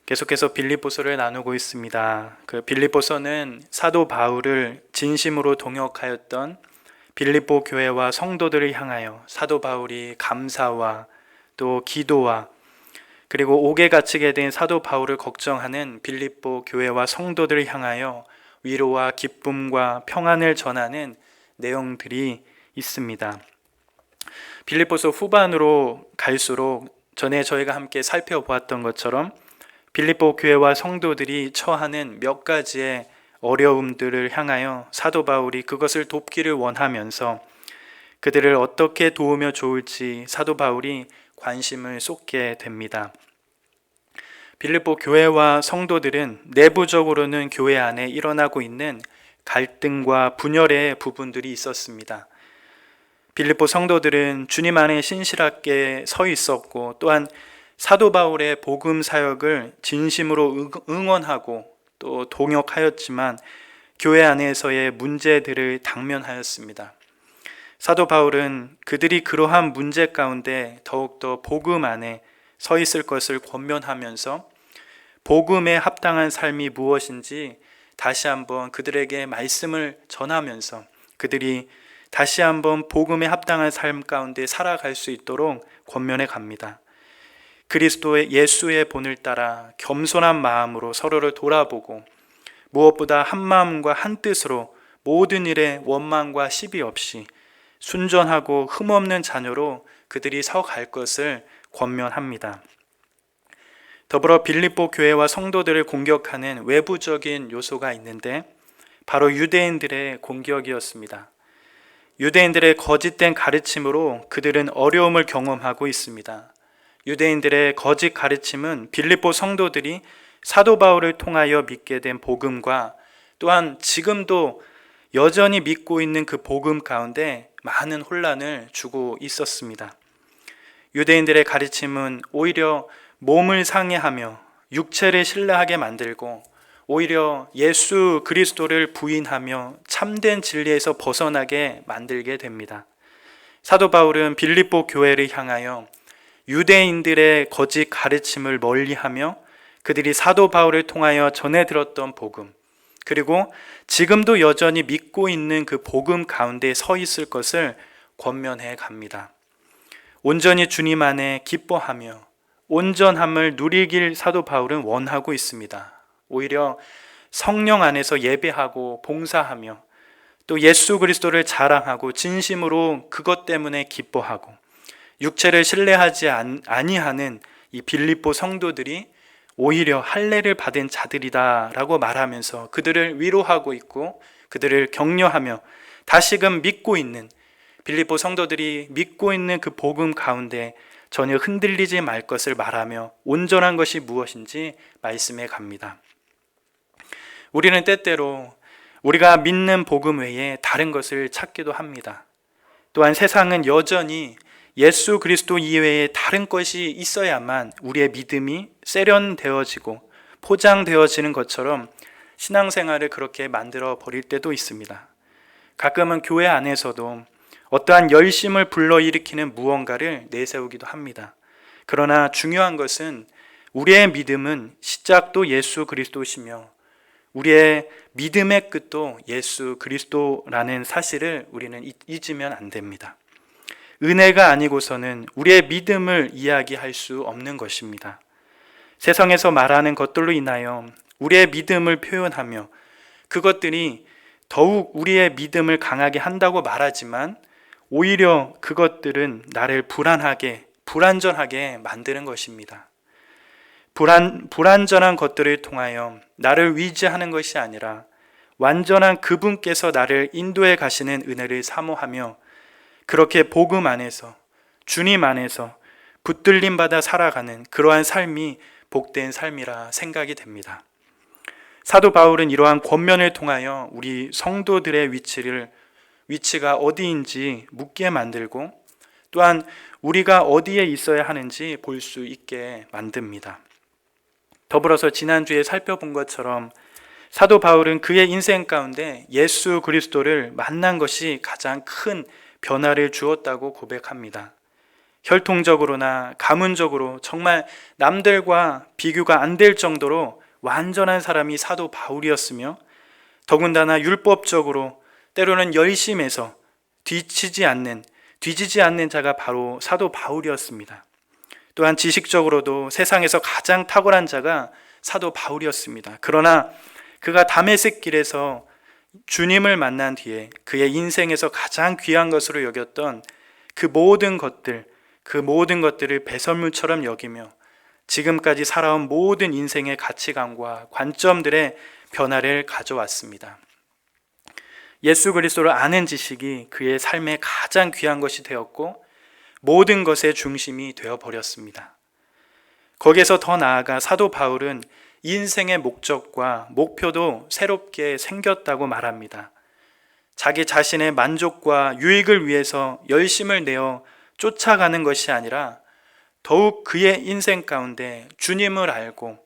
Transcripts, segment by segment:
계속해서 빌립보서를 나누고 있습니다. 그 빌립보서는 사도 바울을 진심으로 동역하였던 빌립보 교회와 성도들을 향하여 사도 바울이 감사와 또 기도와 그리고 옥에 갇히게 된 사도 바울을 걱정하는 빌립보 교회와 성도들을 향하여 위로와 기쁨과 평안을 전하는 내용들이 있습니다. 빌립보서 후반으로 갈수록 전에 저희가 함께 살펴보았던 것처럼 빌립보 교회와 성도들이 처하는 몇 가지의 어려움들을 향하여 사도 바울이 그것을 돕기를 원하면서 그들을 어떻게 도우며 좋을지 사도 바울이 관심을 쏟게 됩니다. 빌립보 교회와 성도들은 내부적으로는 교회 안에 일어나고 있는 갈등과 분열의 부분들이 있었습니다. 빌립보 성도들은 주님 안에 신실하게 서 있었고 또한 사도 바울의 복음 사역을 진심으로 응원하고 또 동역하였지만 교회 안에서의 문제들을 당면하였습니다. 사도 바울은 그들이 그러한 문제 가운데 더욱더 복음 안에 서 있을 것을 권면하면서 복음에 합당한 삶이 무엇인지 다시 한번 그들에게 말씀을 전하면서 그들이 다시 한번 복음에 합당한 삶 가운데 살아갈 수 있도록 권면해 갑니다. 그리스도의 예수의 본을 따라 겸손한 마음으로 서로를 돌아보고 무엇보다 한 마음과 한 뜻으로 모든 일에 원망과 시비 없이 순전하고 흠없는 자녀로 그들이 서갈 것을 권면합니다. 더불어 빌립보 교회와 성도들을 공격하는 외부적인 요소가 있는데 바로 유대인들의 공격이었습니다. 유대인들의 거짓된 가르침으로 그들은 어려움을 경험하고 있습니다. 유대인들의 거짓 가르침은 빌립보 성도들이 사도 바울을 통하여 믿게 된 복음과 또한 지금도 여전히 믿고 있는 그 복음 가운데 많은 혼란을 주고 있었습니다. 유대인들의 가르침은 오히려 몸을 상해하며 육체를 신뢰하게 만들고 오히려 예수 그리스도를 부인하며 참된 진리에서 벗어나게 만들게 됩니다. 사도 바울은 빌립보 교회를 향하여 유대인들의 거짓 가르침을 멀리하며 그들이 사도 바울을 통하여 전해 들었던 복음 그리고 지금도 여전히 믿고 있는 그 복음 가운데 서 있을 것을 권면해 갑니다. 온전히 주님 안에 기뻐하며 온전함을 누리길 사도 바울은 원하고 있습니다. 오히려 성령 안에서 예배하고 봉사하며 또 예수 그리스도를 자랑하고 진심으로 그것 때문에 기뻐하고 육체를 신뢰하지 아니하는 이 빌립보 성도들이 오히려 할례를 받은 자들이다라고 말하면서 그들을 위로하고 있고 그들을 격려하며 다시금 믿고 있는 빌립보 성도들이 믿고 있는 그 복음 가운데 전혀 흔들리지 말 것을 말하며 온전한 것이 무엇인지 말씀해 갑니다. 우리는 때때로 우리가 믿는 복음 외에 다른 것을 찾기도 합니다. 또한 세상은 여전히 예수 그리스도 이외에 다른 것이 있어야만 우리의 믿음이 세련되어지고 포장되어지는 것처럼 신앙생활을 그렇게 만들어 버릴 때도 있습니다. 가끔은 교회 안에서도 어떠한 열심을 불러일으키는 무언가를 내세우기도 합니다. 그러나 중요한 것은 우리의 믿음은 시작도 예수 그리스도시며 우리의 믿음의 끝도 예수 그리스도라는 사실을 우리는 잊으면 안 됩니다. 은혜가 아니고서는 우리의 믿음을 이야기할 수 없는 것입니다. 세상에서 말하는 것들로 인하여 우리의 믿음을 표현하며 그것들이 더욱 우리의 믿음을 강하게 한다고 말하지만 오히려 그것들은 나를 불안전하게 만드는 것입니다. 불안전한 것들을 통하여 나를 위지하는 것이 아니라 완전한 그분께서 나를 인도해 가시는 은혜를 사모하며 그렇게 복음 안에서 주님 안에서 붙들림 받아 살아가는 그러한 삶이 복된 삶이라 생각이 됩니다. 사도 바울은 이러한 권면을 통하여 우리 성도들의 위치가 어디인지 묻게 만들고 또한 우리가 어디에 있어야 하는지 볼 수 있게 만듭니다. 더불어서 지난주에 살펴본 것처럼 사도 바울은 그의 인생 가운데 예수 그리스도를 만난 것이 가장 큰 변화를 주었다고 고백합니다. 혈통적으로나 가문적으로 정말 남들과 비교가 안 될 정도로 완전한 사람이 사도 바울이었으며, 더군다나 율법적으로 때로는 열심해서 뒤지지 않는 자가 바로 사도 바울이었습니다. 또한 지식적으로도 세상에서 가장 탁월한 자가 사도 바울이었습니다. 그러나 그가 다메섹 길에서 주님을 만난 뒤에 그의 인생에서 가장 귀한 것으로 여겼던 그 모든 것들을 배설물처럼 여기며 지금까지 살아온 모든 인생의 가치관과 관점들의 변화를 가져왔습니다. 예수 그리스도를 아는 지식이 그의 삶에 가장 귀한 것이 되었고 모든 것의 중심이 되어버렸습니다. 거기에서 더 나아가 사도 바울은 인생의 목적과 목표도 새롭게 생겼다고 말합니다. 자기 자신의 만족과 유익을 위해서 열심을 내어 쫓아가는 것이 아니라 더욱 그의 인생 가운데 주님을 알고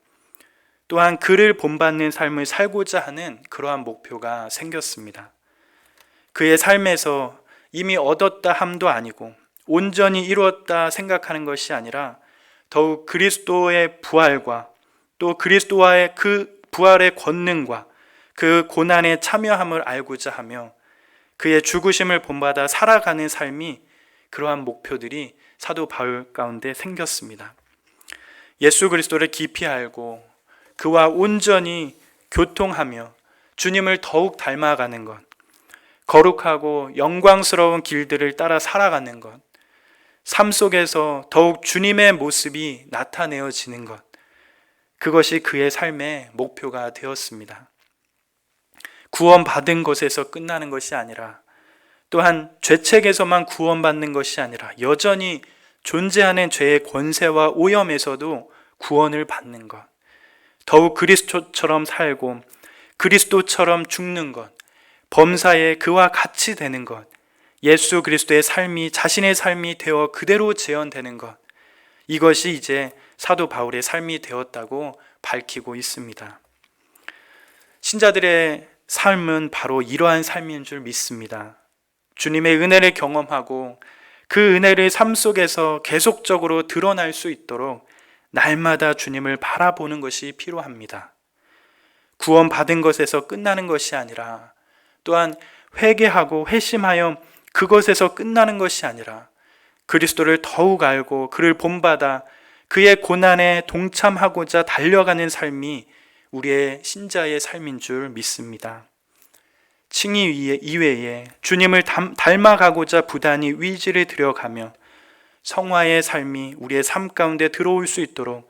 또한 그를 본받는 삶을 살고자 하는 그러한 목표가 생겼습니다. 그의 삶에서 이미 얻었다 함도 아니고 온전히 이루었다 생각하는 것이 아니라 더욱 그리스도의 부활과 또 그리스도와의 그 부활의 권능과 그 고난에 참여함을 알고자 하며 그의 죽으심을 본받아 살아가는 삶이, 그러한 목표들이 사도 바울 가운데 생겼습니다. 예수 그리스도를 깊이 알고 그와 온전히 교통하며 주님을 더욱 닮아가는 것, 거룩하고 영광스러운 길들을 따라 살아가는 것, 삶 속에서 더욱 주님의 모습이 나타내어지는 것, 그것이 그의 삶의 목표가 되었습니다. 구원받은 것에서 끝나는 것이 아니라, 또한 죄책에서만 구원받는 것이 아니라 여전히 존재하는 죄의 권세와 오염에서도 구원을 받는 것, 더욱 그리스도처럼 살고 그리스도처럼 죽는 것, 범사에 그와 같이 되는 것, 예수 그리스도의 삶이 자신의 삶이 되어 그대로 재현되는 것, 이것이 이제 사도 바울의 삶이 되었다고 밝히고 있습니다. 신자들의 삶은 바로 이러한 삶인 줄 믿습니다. 주님의 은혜를 경험하고 그 은혜를 삶 속에서 계속적으로 드러날 수 있도록 날마다 주님을 바라보는 것이 필요합니다. 구원받은 것에서 끝나는 것이 아니라, 또한 회개하고 회심하여 그것에서 끝나는 것이 아니라 그리스도를 더욱 알고 그를 본받아 그의 고난에 동참하고자 달려가는 삶이 우리의 신자의 삶인 줄 믿습니다. 칭의 이외에 주님을 닮아가고자 부단히 의지를 들여가며 성화의 삶이 우리의 삶 가운데 들어올 수 있도록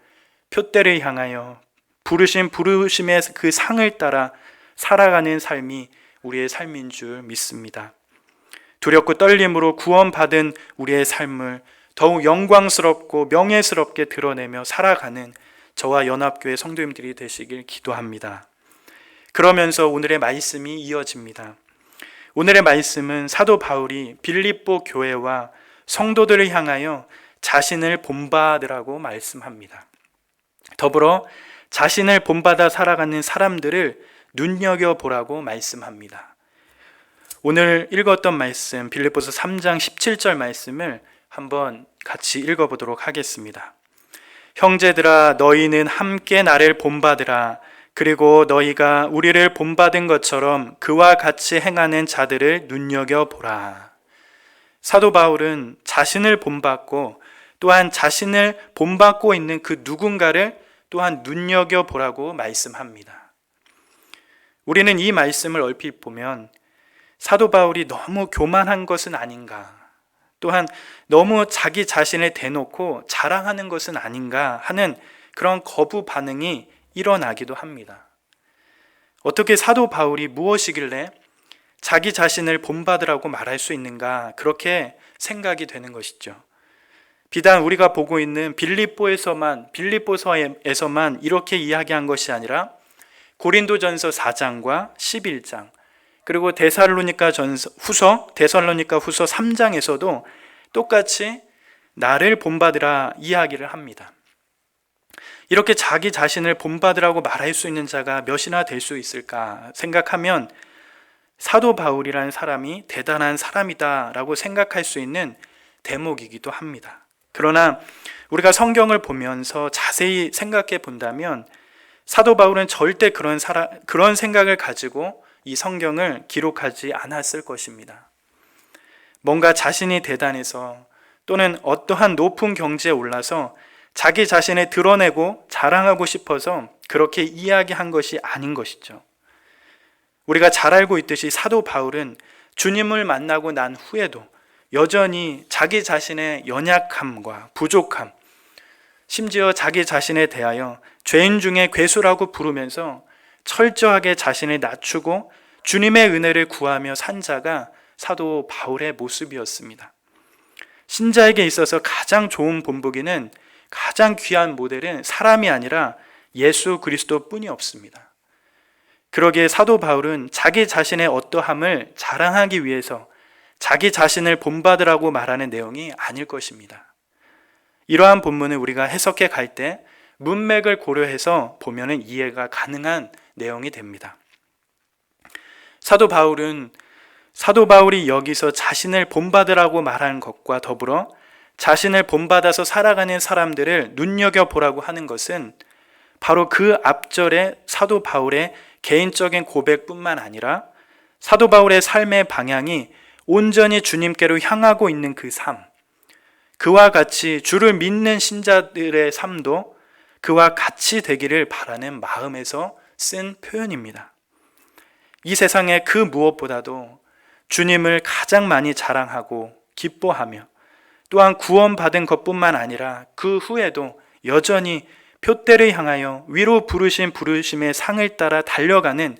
표대를 향하여 부르심의 그 상을 따라 살아가는 삶이 우리의 삶인 줄 믿습니다. 두렵고 떨림으로 구원받은 우리의 삶을 더욱 영광스럽고 명예스럽게 드러내며 살아가는 저와 연합교회 성도님들이 되시길 기도합니다. 그러면서 오늘의 말씀이 이어집니다. 오늘의 말씀은 사도 바울이 빌립보 교회와 성도들을 향하여 자신을 본받으라고 말씀합니다. 더불어 자신을 본받아 살아가는 사람들을 눈여겨보라고 말씀합니다. 오늘 읽었던 말씀, 빌립보서 3장 17절 말씀을 한번 같이 읽어보도록 하겠습니다. 형제들아, 너희는 함께 나를 본받으라. 그리고 너희가 우리를 본받은 것처럼 그와 같이 행하는 자들을 눈여겨보라. 사도 바울은 자신을 본받고 또한 자신을 본받고 있는 그 누군가를 또한 눈여겨보라고 말씀합니다. 우리는 이 말씀을 얼핏 보면 사도 바울이 너무 교만한 것은 아닌가, 또한 너무 자기 자신을 대놓고 자랑하는 것은 아닌가 하는 그런 거부 반응이 일어나기도 합니다. 어떻게 사도 바울이 무엇이길래 자기 자신을 본받으라고 말할 수 있는가, 그렇게 생각이 되는 것이죠. 비단 우리가 보고 있는 빌립보서에서만 이렇게 이야기한 것이 아니라 고린도전서 4장과 11장, 그리고 데살로니가 후서 3장에서도 똑같이 나를 본받으라 이야기를 합니다. 이렇게 자기 자신을 본받으라고 말할 수 있는 자가 몇이나 될 수 있을까 생각하면 사도 바울이라는 사람이 대단한 사람이다라고 생각할 수 있는 대목이기도 합니다. 그러나 우리가 성경을 보면서 자세히 생각해 본다면 사도 바울은 절대 그런 생각을 가지고 이 성경을 기록하지 않았을 것입니다. 뭔가 자신이 대단해서 또는 어떠한 높은 경지에 올라서 자기 자신을 드러내고 자랑하고 싶어서 그렇게 이야기한 것이 아닌 것이죠. 우리가 잘 알고 있듯이 사도 바울은 주님을 만나고 난 후에도 여전히 자기 자신의 연약함과 부족함, 심지어 자기 자신에 대하여 죄인 중에 괴수라고 부르면서 철저하게 자신을 낮추고 주님의 은혜를 구하며 산 자가 사도 바울의 모습이었습니다. 신자에게 있어서 가장 좋은 본보기는, 가장 귀한 모델은 사람이 아니라 예수 그리스도 뿐이 없습니다. 그러기에 사도 바울은 자기 자신의 어떠함을 자랑하기 위해서 자기 자신을 본받으라고 말하는 내용이 아닐 것입니다. 이러한 본문을 우리가 해석해 갈 때 문맥을 고려해서 보면 이해가 가능한 내용이 됩니다. 사도 바울이 여기서 자신을 본받으라고 말하는 것과 더불어 자신을 본받아서 살아가는 사람들을 눈여겨보라고 하는 것은 바로 그 앞절의 사도 바울의 개인적인 고백뿐만 아니라 사도 바울의 삶의 방향이 온전히 주님께로 향하고 있는 그 삶, 그와 같이 주를 믿는 신자들의 삶도 그와 같이 되기를 바라는 마음에서 쓴 표현입니다. 이 세상에 그 무엇보다도 주님을 가장 많이 자랑하고 기뻐하며 또한 구원받은 것뿐만 아니라 그 후에도 여전히 표대를 향하여 위로 부르신 부르심의 상을 따라 달려가는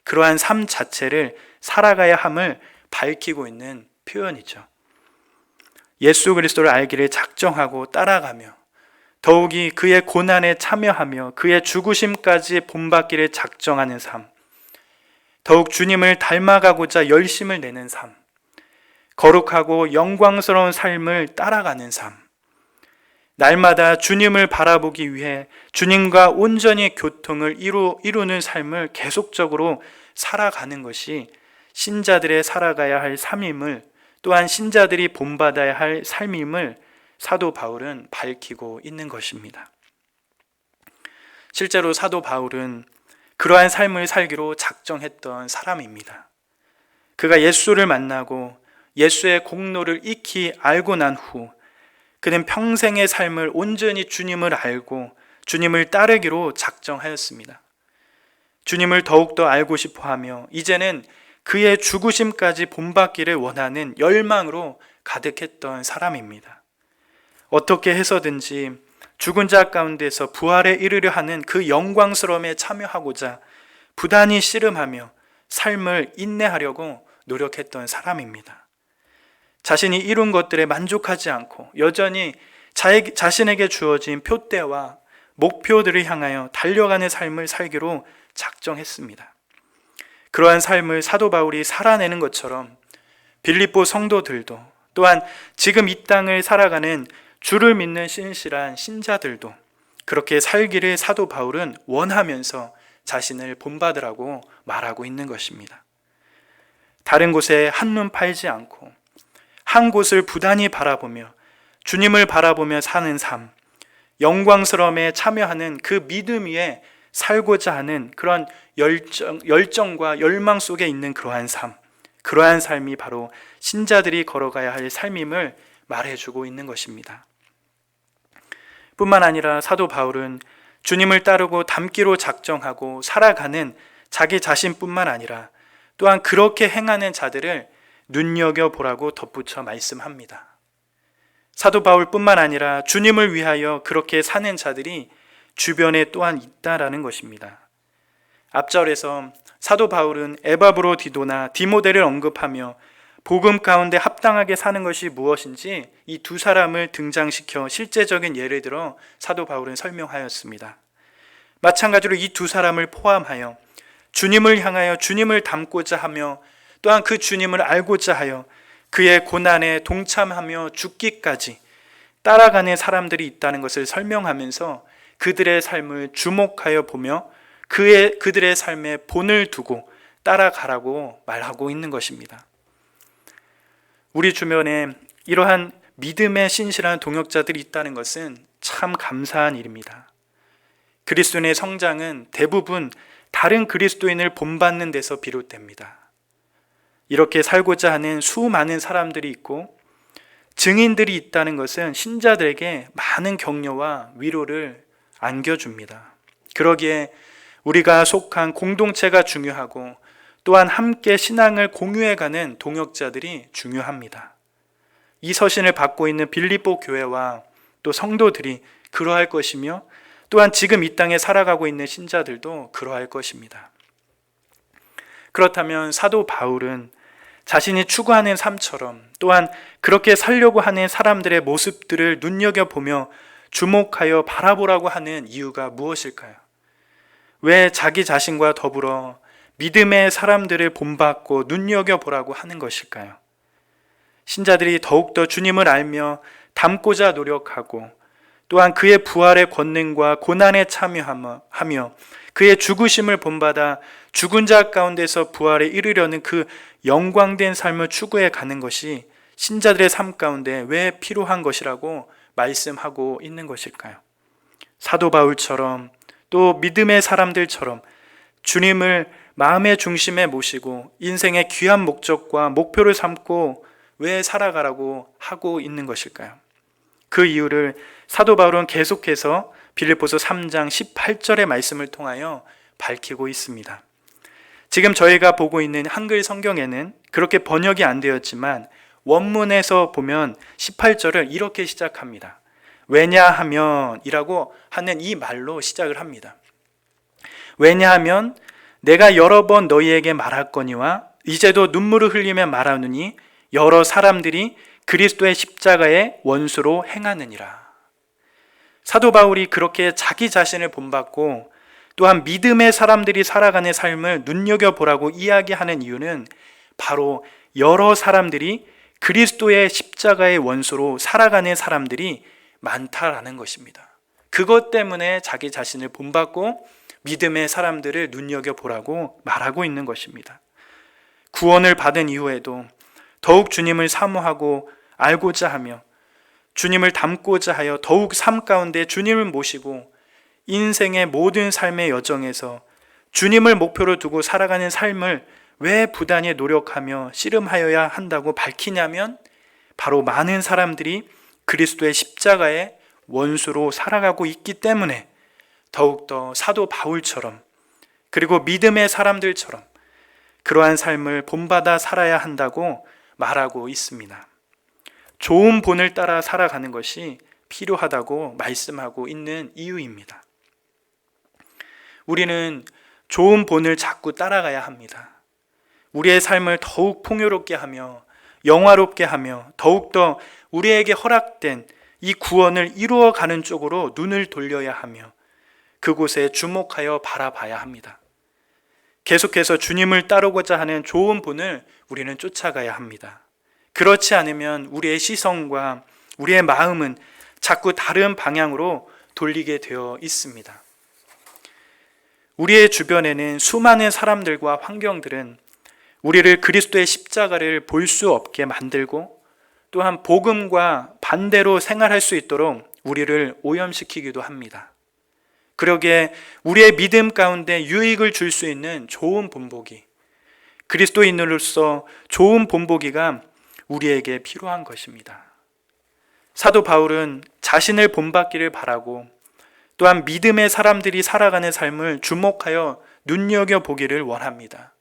그러한 삶 자체를 살아가야 함을 밝히고 있는 표현이죠. 예수 그리스도를 알기를 작정하고 따라가며 더욱이 그의 고난에 참여하며 그의 죽으심까지 본받기를 작정하는 삶, 더욱 주님을 닮아가고자 열심을 내는 삶, 거룩하고 영광스러운 삶을 따라가는 삶, 날마다 주님을 바라보기 위해 주님과 온전히 교통을 이루는 삶을 계속적으로 살아가는 것이 신자들의 살아가야 할 삶임을, 또한 신자들이 본받아야 할 삶임을 사도 바울은 밝히고 있는 것입니다. 실제로 사도 바울은 그러한 삶을 살기로 작정했던 사람입니다. 그가 예수를 만나고 예수의 공로를 익히 알고 난 후 그는 평생의 삶을 온전히 주님을 알고 주님을 따르기로 작정하였습니다. 주님을 더욱더 알고 싶어하며 이제는 그의 죽으심까지 본받기를 원하는 열망으로 가득했던 사람입니다. 어떻게 해서든지 죽은 자 가운데서 부활에 이르려 하는 그 영광스러움에 참여하고자 부단히 씨름하며 삶을 인내하려고 노력했던 사람입니다. 자신이 이룬 것들에 만족하지 않고 여전히 자신에게 주어진 표대와 목표들을 향하여 달려가는 삶을 살기로 작정했습니다. 그러한 삶을 사도 바울이 살아내는 것처럼 빌립보 성도들도, 또한 지금 이 땅을 살아가는 주를 믿는 신실한 신자들도 그렇게 살기를 사도 바울은 원하면서 자신을 본받으라고 말하고 있는 것입니다. 다른 곳에 한눈 팔지 않고 한 곳을 부단히 바라보며 주님을 바라보며 사는 삶, 영광스러움에 참여하는 그 믿음 위에 살고자 하는 그런 열정과 열망 속에 있는 그러한 삶, 그러한 삶이 바로 신자들이 걸어가야 할 삶임을 말해주고 있는 것입니다. 뿐만 아니라 사도 바울은 주님을 따르고 닮기로 작정하고 살아가는 자기 자신뿐만 아니라 또한 그렇게 행하는 자들을 눈여겨보라고 덧붙여 말씀합니다. 사도 바울뿐만 아니라 주님을 위하여 그렇게 사는 자들이 주변에 또한 있다라는 것입니다. 앞절에서 사도 바울은 에바브로디도나 디모데를 언급하며 복음 가운데 합당하게 사는 것이 무엇인지 이 두 사람을 등장시켜 실제적인 예를 들어 사도 바울은 설명하였습니다. 마찬가지로 이 두 사람을 포함하여 주님을 향하여 주님을 닮고자 하며 또한 그 주님을 알고자 하여 그의 고난에 동참하며 죽기까지 따라가는 사람들이 있다는 것을 설명하면서 그들의 삶을 주목하여 보며 그들의 삶에 본을 두고 따라가라고 말하고 있는 것입니다. 우리 주변에 이러한 믿음의 신실한 동역자들이 있다는 것은 참 감사한 일입니다. 그리스도인의 성장은 대부분 다른 그리스도인을 본받는 데서 비롯됩니다. 이렇게 살고자 하는 수많은 사람들이 있고 증인들이 있다는 것은 신자들에게 많은 격려와 위로를 안겨줍니다. 그러기에 우리가 속한 공동체가 중요하고 또한 함께 신앙을 공유해가는 동역자들이 중요합니다. 이 서신을 받고 있는 빌립보 교회와 또 성도들이 그러할 것이며 또한 지금 이 땅에 살아가고 있는 신자들도 그러할 것입니다. 그렇다면 사도 바울은 자신이 추구하는 삶처럼 또한 그렇게 살려고 하는 사람들의 모습들을 눈여겨보며 주목하여 바라보라고 하는 이유가 무엇일까요? 왜 자기 자신과 더불어 믿음의 사람들을 본받고 눈여겨보라고 하는 것일까요? 신자들이 더욱더 주님을 알며 닮고자 노력하고 또한 그의 부활의 권능과 고난에 참여하며 그의 죽으심을 본받아 죽은 자 가운데서 부활에 이르려는 그 영광된 삶을 추구해 가는 것이 신자들의 삶 가운데 왜 필요한 것이라고 말씀하고 있는 것일까요? 사도 바울처럼 또 믿음의 사람들처럼 주님을 마음의 중심에 모시고 인생의 귀한 목적과 목표를 삼고 왜 살아가라고 하고 있는 것일까요? 그 이유를 사도 바울은 계속해서 빌립보서 3장 18절의 말씀을 통하여 밝히고 있습니다. 지금 저희가 보고 있는 한글 성경에는 그렇게 번역이 안 되었지만 원문에서 보면 18절을 이렇게 시작합니다. 왜냐하면 이라고 하는 이 말로 시작을 합니다. 왜냐하면 내가 여러 번 너희에게 말했거니와 이제도 눈물을 흘리며 말하느니 여러 사람들이 그리스도의 십자가의 원수로 행하느니라. 사도 바울이 그렇게 자기 자신을 본받고 또한 믿음의 사람들이 살아가는 삶을 눈여겨보라고 이야기하는 이유는 바로 여러 사람들이 그리스도의 십자가의 원수로 살아가는 사람들이 많다라는 것입니다. 그것 때문에 자기 자신을 본받고 믿음의 사람들을 눈여겨보라고 말하고 있는 것입니다. 구원을 받은 이후에도 더욱 주님을 사모하고 알고자 하며 주님을 닮고자 하여 더욱 삶 가운데 주님을 모시고 인생의 모든 삶의 여정에서 주님을 목표로 두고 살아가는 삶을 왜 부단히 노력하며 씨름하여야 한다고 밝히냐면 바로 많은 사람들이 그리스도의 십자가의 원수로 살아가고 있기 때문에 더욱더 사도 바울처럼 그리고 믿음의 사람들처럼 그러한 삶을 본받아 살아야 한다고 말하고 있습니다. 좋은 본을 따라 살아가는 것이 필요하다고 말씀하고 있는 이유입니다. 우리는 좋은 본을 자꾸 따라가야 합니다. 우리의 삶을 더욱 풍요롭게 하며 영화롭게 하며 더욱더 우리에게 허락된 이 구원을 이루어가는 쪽으로 눈을 돌려야 하며 그곳에 주목하여 바라봐야 합니다. 계속해서 주님을 따르고자 하는 좋은 본을 우리는 쫓아가야 합니다. 그렇지 않으면 우리의 시선과 우리의 마음은 자꾸 다른 방향으로 돌리게 되어 있습니다. 우리의 주변에는 수많은 사람들과 환경들은 우리를 그리스도의 십자가를 볼 수 없게 만들고 또한 복음과 반대로 생활할 수 있도록 우리를 오염시키기도 합니다. 그러기에 우리의 믿음 가운데 유익을 줄 수 있는 좋은 본보기, 그리스도인으로서 좋은 본보기가 우리에게 필요한 것입니다. 사도 바울은 자신을 본받기를 바라고 또한 믿음의 사람들이 살아가는 삶을 주목하여 눈여겨보기를 원합니다.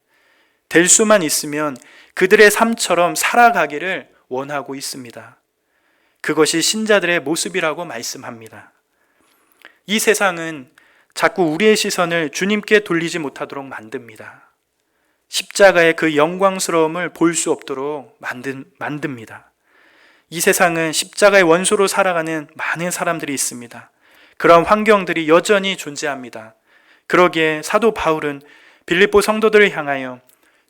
될 수만 있으면 그들의 삶처럼 살아가기를 원하고 있습니다. 그것이 신자들의 모습이라고 말씀합니다. 이 세상은 자꾸 우리의 시선을 주님께 돌리지 못하도록 만듭니다. 십자가의 그 영광스러움을 볼 수 없도록 만듭니다. 이 세상은 십자가의 원수로 살아가는 많은 사람들이 있습니다. 그런 환경들이 여전히 존재합니다. 그러기에 사도 바울은 빌립보 성도들을 향하여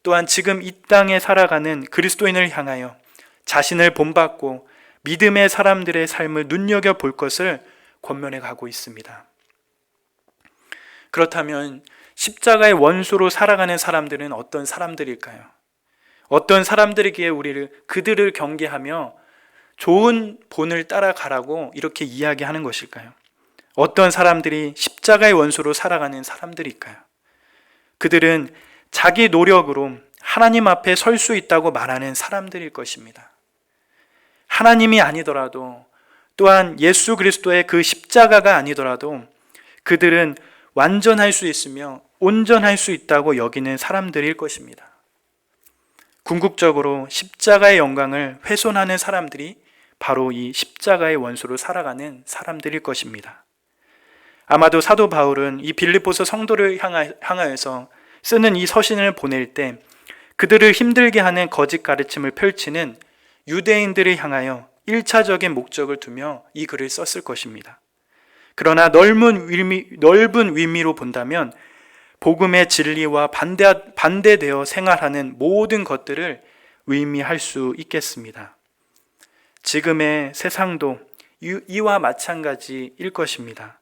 또한 지금 이 땅에 살아가는 그리스도인을 향하여 자신을 본받고 믿음의 사람들의 삶을 눈여겨볼 것을 권면해 가고 있습니다. 그렇다면 십자가의 원수로 살아가는 사람들은 어떤 사람들일까요? 어떤 사람들이기에 그들을 경계하며 좋은 본을 따라가라고 이렇게 이야기하는 것일까요? 어떤 사람들이 십자가의 원수로 살아가는 사람들일까요? 그들은 자기 노력으로 하나님 앞에 설 수 있다고 말하는 사람들일 것입니다. 하나님이 아니더라도, 또한 예수 그리스도의 그 십자가가 아니더라도 그들은 완전할 수 있으며 온전할 수 있다고 여기는 사람들일 것입니다. 궁극적으로 십자가의 영광을 훼손하는 사람들이 바로 이 십자가의 원수로 살아가는 사람들일 것입니다. 아마도 사도 바울은 이 빌립보서 성도를 향하여서 쓰는 이 서신을 보낼 때 그들을 힘들게 하는 거짓 가르침을 펼치는 유대인들을 향하여 1차적인 목적을 두며 이 글을 썼을 것입니다. 그러나 넓은 의미로 본다면 복음의 진리와 반대되어 생활하는 모든 것들을 의미할 수 있겠습니다. 지금의 세상도 이와 마찬가지일 것입니다.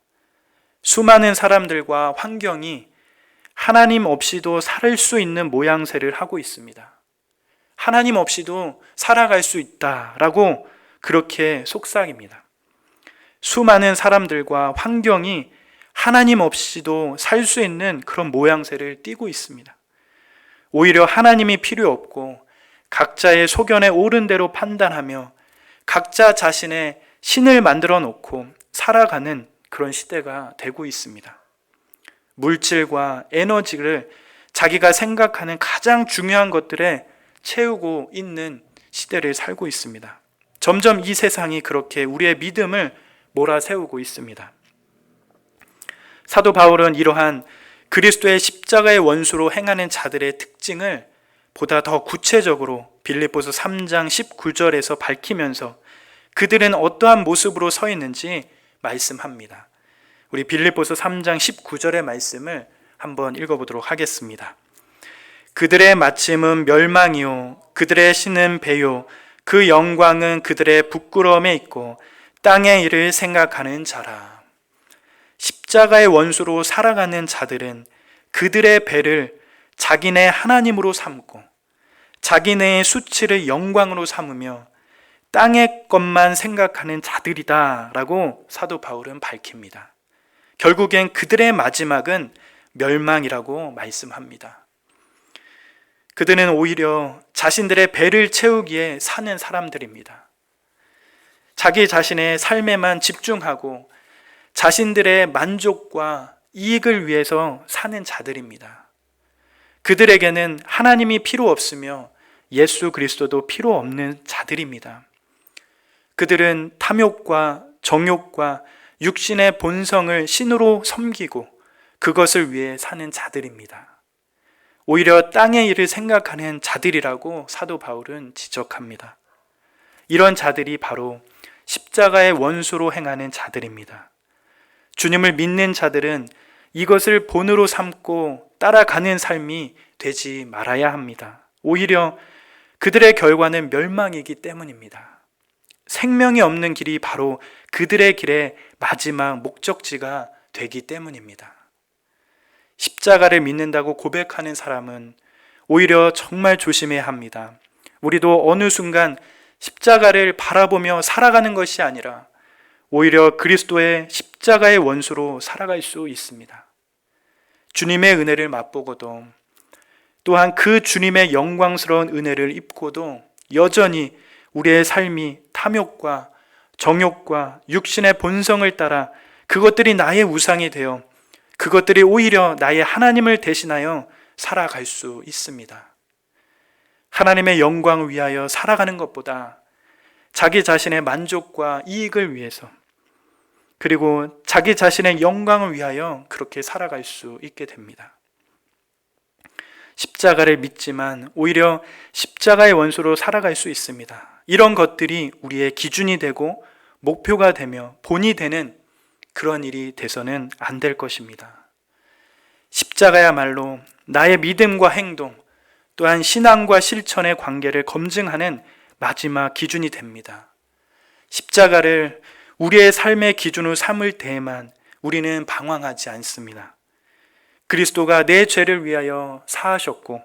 수많은 사람들과 환경이 하나님 없이도 살 수 있는 모양새를 하고 있습니다. 하나님 없이도 살아갈 수 있다라고 그렇게 속삭입니다. 수많은 사람들과 환경이 하나님 없이도 살 수 있는 그런 모양새를 띠고 있습니다. 오히려 하나님이 필요 없고 각자의 소견에 옳은 대로 판단하며 각자 자신의 신을 만들어 놓고 살아가는 그런 시대가 되고 있습니다. 물질과 에너지를 자기가 생각하는 가장 중요한 것들에 채우고 있는 시대를 살고 있습니다. 점점 이 세상이 그렇게 우리의 믿음을 몰아세우고 있습니다. 사도 바울은 이러한 그리스도의 십자가의 원수로 행하는 자들의 특징을 보다 더 구체적으로 빌립보서 3장 19절에서 밝히면서 그들은 어떠한 모습으로 서 있는지 말씀합니다. 우리 빌립보서 3장 19절의 말씀을 한번 읽어보도록 하겠습니다. 그들의 마침은 멸망이요 그들의 신은 배요 그 영광은 그들의 부끄러움에 있고 땅의 일을 생각하는 자라. 십자가의 원수로 살아가는 자들은 그들의 배를 자기네 하나님으로 삼고 자기네의 수치를 영광으로 삼으며 땅의 것만 생각하는 자들이다 라고 사도 바울은 밝힙니다. 결국엔 그들의 마지막은 멸망이라고 말씀합니다. 그들은 오히려 자신들의 배를 채우기에 사는 사람들입니다. 자기 자신의 삶에만 집중하고 자신들의 만족과 이익을 위해서 사는 자들입니다. 그들에게는 하나님이 필요 없으며 예수 그리스도도 필요 없는 자들입니다. 그들은 탐욕과 정욕과 육신의 본성을 신으로 섬기고 그것을 위해 사는 자들입니다. 오히려 땅의 일을 생각하는 자들이라고 사도 바울은 지적합니다. 이런 자들이 바로 십자가의 원수로 행하는 자들입니다. 주님을 믿는 자들은 이것을 본으로 삼고 따라가는 삶이 되지 말아야 합니다. 오히려 그들의 결과는 멸망이기 때문입니다. 생명이 없는 길이 바로 그들의 길의 마지막 목적지가 되기 때문입니다. 십자가를 믿는다고 고백하는 사람은 오히려 정말 조심해야 합니다. 우리도 어느 순간 십자가를 바라보며 살아가는 것이 아니라 오히려 그리스도의 십자가의 원수로 살아갈 수 있습니다. 주님의 은혜를 맛보고도 또한 그 주님의 영광스러운 은혜를 입고도 여전히 우리의 삶이 탐욕과 정욕과 육신의 본성을 따라 그것들이 나의 우상이 되어 그것들이 오히려 나의 하나님을 대신하여 살아갈 수 있습니다. 하나님의 영광을 위하여 살아가는 것보다 자기 자신의 만족과 이익을 위해서 그리고 자기 자신의 영광을 위하여 그렇게 살아갈 수 있게 됩니다. 십자가를 믿지만 오히려 십자가의 원수로 살아갈 수 있습니다. 이런 것들이 우리의 기준이 되고 목표가 되며 본이 되는 그런 일이 돼서는 안 될 것입니다. 십자가야말로 나의 믿음과 행동 또한 신앙과 실천의 관계를 검증하는 마지막 기준이 됩니다. 십자가를 우리의 삶의 기준으로 삼을 때에만 우리는 방황하지 않습니다. 그리스도가 내 죄를 위하여 사하셨고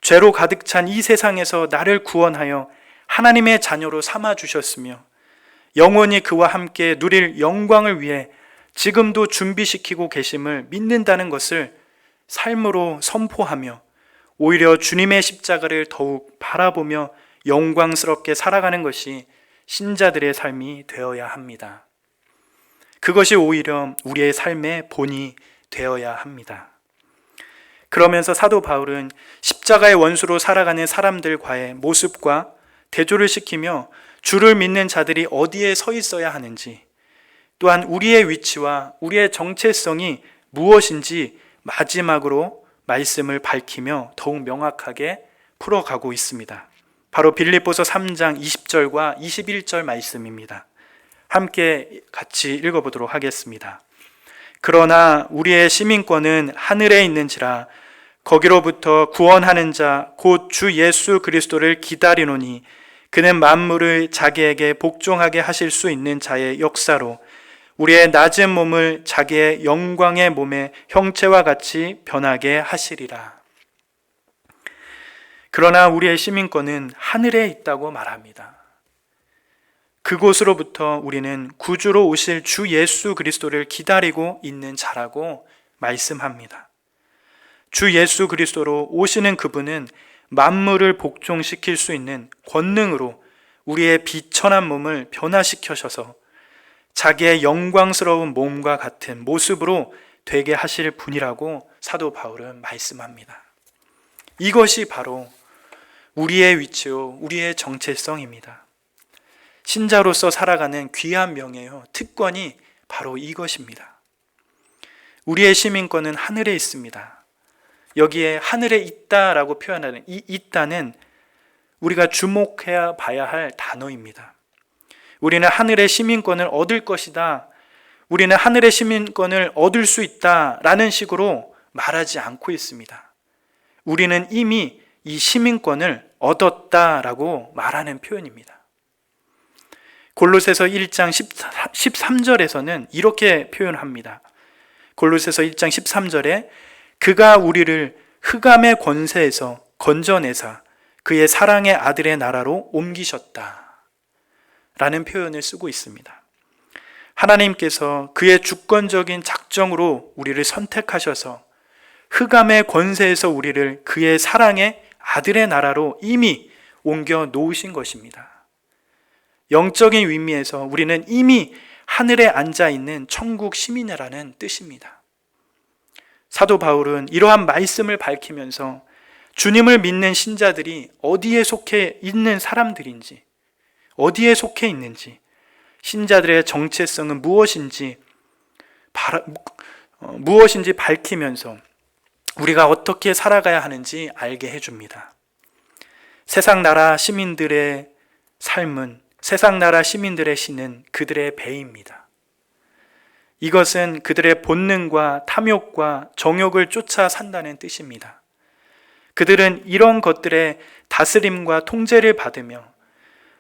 죄로 가득 찬 이 세상에서 나를 구원하여 하나님의 자녀로 삼아 주셨으며 영원히 그와 함께 누릴 영광을 위해 지금도 준비시키고 계심을 믿는다는 것을 삶으로 선포하며 오히려 주님의 십자가를 더욱 바라보며 영광스럽게 살아가는 것이 신자들의 삶이 되어야 합니다. 그것이 오히려 우리의 삶의 본이 되어야 합니다. 그러면서 사도 바울은 십자가의 원수로 살아가는 사람들과의 모습과 대조를 시키며 주를 믿는 자들이 어디에 서 있어야 하는지, 또한 우리의 위치와 우리의 정체성이 무엇인지 마지막으로 말씀을 밝히며 더욱 명확하게 풀어가고 있습니다. 바로 빌립보서 3장 20절과 21절 말씀입니다. 함께 같이 읽어보도록 하겠습니다. 그러나 우리의 시민권은 하늘에 있는지라 거기로부터 구원하는 자 곧 주 예수 그리스도를 기다리노니 그는 만물을 자기에게 복종하게 하실 수 있는 자의 역사로 우리의 낮은 몸을 자기의 영광의 몸의 형체와 같이 변하게 하시리라. 그러나 우리의 시민권은 하늘에 있다고 말합니다. 그곳으로부터 우리는 구주로 오실 주 예수 그리스도를 기다리고 있는 자라고 말씀합니다. 주 예수 그리스도로 오시는 그분은 만물을 복종시킬 수 있는 권능으로 우리의 비천한 몸을 변화시켜셔서 자기의 영광스러운 몸과 같은 모습으로 되게 하실 분이라고 사도 바울은 말씀합니다. 이것이 바로 우리의 위치요, 우리의 정체성입니다. 신자로서 살아가는 귀한 명예요, 특권이 바로 이것입니다. 우리의 시민권은 하늘에 있습니다. 여기에 하늘에 있다라고 표현하는 이 있다는 우리가 주목해야 봐야 할 단어입니다. 우리는 하늘의 시민권을 얻을 것이다, 우리는 하늘의 시민권을 얻을 수 있다라는 식으로 말하지 않고 있습니다. 우리는 이미 이 시민권을 얻었다라고 말하는 표현입니다. 골로새서 1장 13절에서는 이렇게 표현합니다. 골로새서 1장 13절에 그가 우리를 흑암의 권세에서 건져내사 그의 사랑의 아들의 나라로 옮기셨다 라는 표현을 쓰고 있습니다. 하나님께서 그의 주권적인 작정으로 우리를 선택하셔서 흑암의 권세에서 우리를 그의 사랑의 아들의 나라로 이미 옮겨 놓으신 것입니다. 영적인 의미에서 우리는 이미 하늘에 앉아 있는 천국 시민이라는 뜻입니다. 사도 바울은 이러한 말씀을 밝히면서 주님을 믿는 신자들이 어디에 속해 있는 사람들인지, 어디에 속해 있는지, 신자들의 정체성은 무엇인지 밝히면서 우리가 어떻게 살아가야 하는지 알게 해줍니다. 세상 나라 시민들의 삶은, 세상 나라 시민들의 신은 그들의 배입니다. 이것은 그들의 본능과 탐욕과 정욕을 쫓아 산다는 뜻입니다. 그들은 이런 것들의 다스림과 통제를 받으며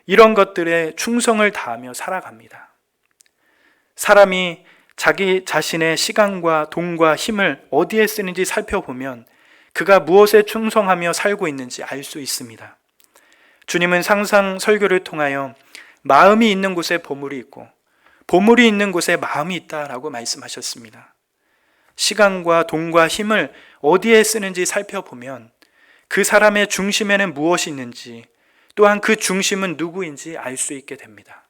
이런 것들에 충성을 다하며 살아갑니다. 사람이 자기 자신의 시간과 돈과 힘을 어디에 쓰는지 살펴보면 그가 무엇에 충성하며 살고 있는지 알 수 있습니다. 주님은 상상 설교를 통하여 마음이 있는 곳에 보물이 있고 보물이 있는 곳에 마음이 있다라고 말씀하셨습니다. 시간과 돈과 힘을 어디에 쓰는지 살펴보면 그 사람의 중심에는 무엇이 있는지, 또한 그 중심은 누구인지 알 수 있게 됩니다.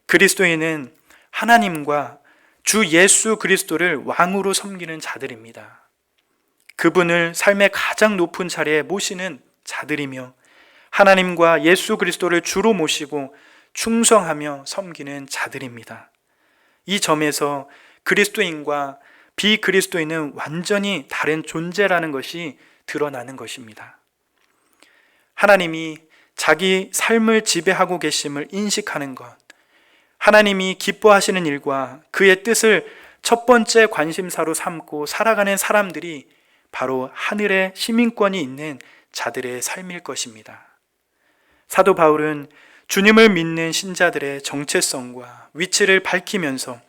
그리스도인은 하나님과 주 예수 그리스도를 왕으로 섬기는 자들입니다. 그분을 삶의 가장 높은 자리에 모시는 자들이며 하나님과 예수 그리스도를 주로 모시고 충성하며 섬기는 자들입니다. 이 점에서 그리스도인과 비그리스도인은 완전히 다른 존재라는 것이 드러나는 것입니다. 하나님이 자기 삶을 지배하고 계심을 인식하는 것, 하나님이 기뻐하시는 일과 그의 뜻을 첫 번째 관심사로 삼고 살아가는 사람들이 바로 하늘의 시민권이 있는 자들의 삶일 것입니다. 사도 바울은 주님을 믿는 신자들의 정체성과 위치를 밝히면서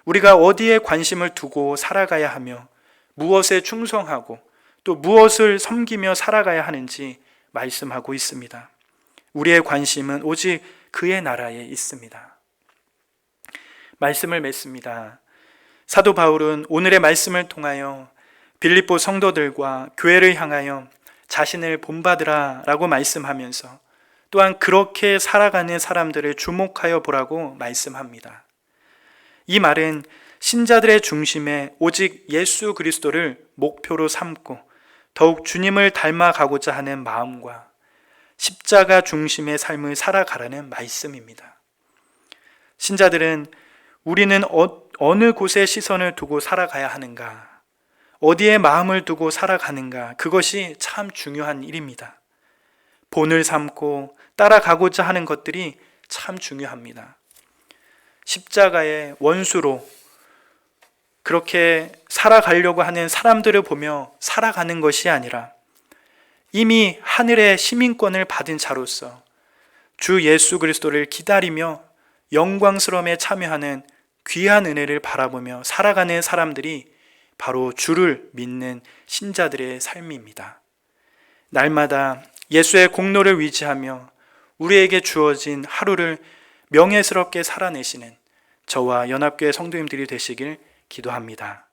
우리가 어디에 관심을 두고 살아가야 하며 무엇에 충성하고 또 무엇을 섬기며 살아가야 하는지 말씀하고 있습니다. 우리의 관심은 오직 그의 나라에 있습니다. 말씀을 맺습니다. 사도 바울은 오늘의 말씀을 통하여 빌립보 성도들과 교회를 향하여 자신을 본받으라 라고 말씀하면서 또한 그렇게 살아가는 사람들을 주목하여 보라고 말씀합니다. 이 말은 신자들의 중심에 오직 예수 그리스도를 목표로 삼고 더욱 주님을 닮아가고자 하는 마음과 십자가 중심의 삶을 살아가라는 말씀입니다. 신자들은 우리는 어느 곳에 시선을 두고 살아가야 하는가, 어디에 마음을 두고 살아가는가, 그것이 참 중요한 일입니다. 본을 삼고 따라가고자 하는 것들이 참 중요합니다. 십자가의 원수로 그렇게 살아가려고 하는 사람들을 보며 살아가는 것이 아니라 이미 하늘의 시민권을 받은 자로서 주 예수 그리스도를 기다리며 영광스러움에 참여하는 귀한 은혜를 바라보며 살아가는 사람들이 바로 주를 믿는 신자들의 삶입니다. 날마다 예수의 공로를 위지하며 우리에게 주어진 하루를 명예스럽게 살아내시는 저와 연합교회 성도님들이 되시길 기도합니다.